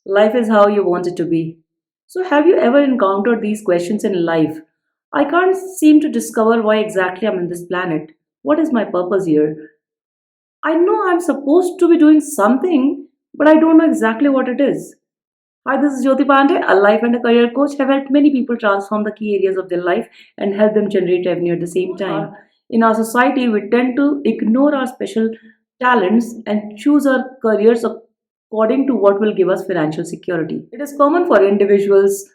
Life is how you want it to be. So, have you ever encountered these questions in life? I can't seem to discover why exactly I'm on this planet. What is my purpose here? I know I'm supposed to be doing something, but I don't know exactly what it is. Hi, this is Jyoti Pandey, a life and a career coach. Have helped many people transform the key areas of their life and help them generate revenue at the same time. In our society, we tend to ignore our special talents and choose our careers according to what will give us financial security. It is common for individuals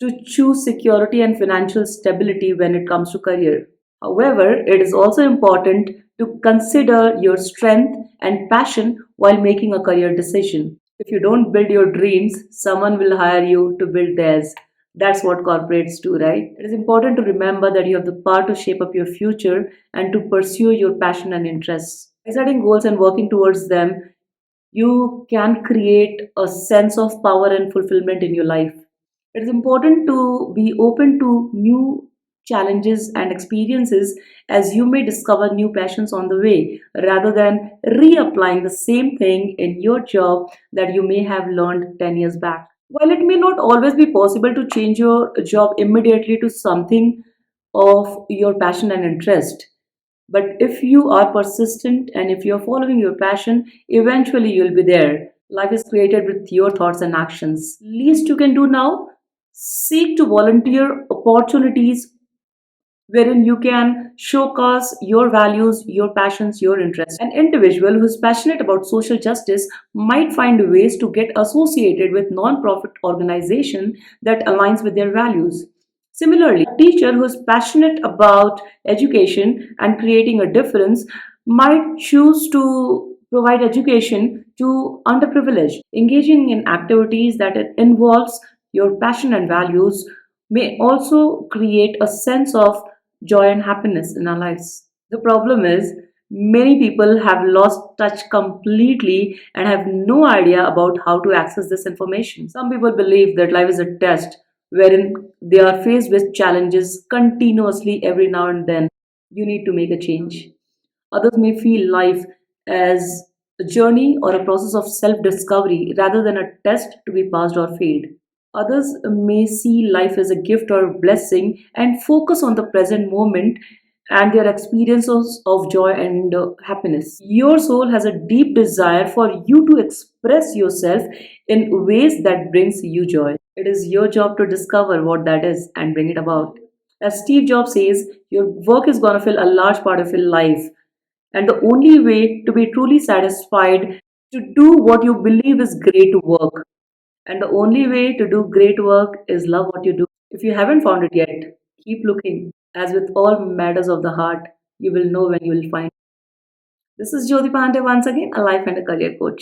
to choose security and financial stability when it comes to career. However, it is also important to consider your strength and passion while making a career decision. If you don't build your dreams, someone will hire you to build theirs. That's what corporates do, right? It is important to remember that you have the power to shape up your future and to pursue your passion and interests. By setting goals and working towards them, you can create a sense of power and fulfillment in your life. It is important to be open to new challenges and experiences as you may discover new passions on the way rather than reapplying the same thing in your job that you may have learned 10 years back. While it may not always be possible to change your job immediately to something of your passion and interest, but if you are persistent and if you're following your passion, eventually you'll be there. Life is created with your thoughts and actions. Least you can do now, seek to volunteer opportunities wherein you can showcase your values, your passions, your interests. An individual who is passionate about social justice might find ways to get associated with non-profit organization that aligns with their values. Similarly, a teacher who is passionate about education and creating a difference might choose to provide education to underprivileged. Engaging in activities that involves your passion and values may also create a sense of joy and happiness in our lives. The problem is, many people have lost touch completely and have no idea about how to access this information. Some people believe that life is a test wherein they are faced with challenges continuously every now and then. You need to make a change. Others may feel life as a journey or a process of self discovery rather than a test to be passed or failed. Others may see life as a gift or a blessing and focus on the present moment and their experiences of joy and happiness. Your soul has a deep desire for you to express yourself in ways that brings you joy. It is your job to discover what that is and bring it about. As Steve Jobs says, your work is going to fill a large part of your life. And the only way to be truly satisfied to do what you believe is great work. And the only way to do great work is love what you do. If you haven't found it yet, keep looking. As with all matters of the heart, you will know when you will find. This is Jyoti Pandey once again, a life and a career coach.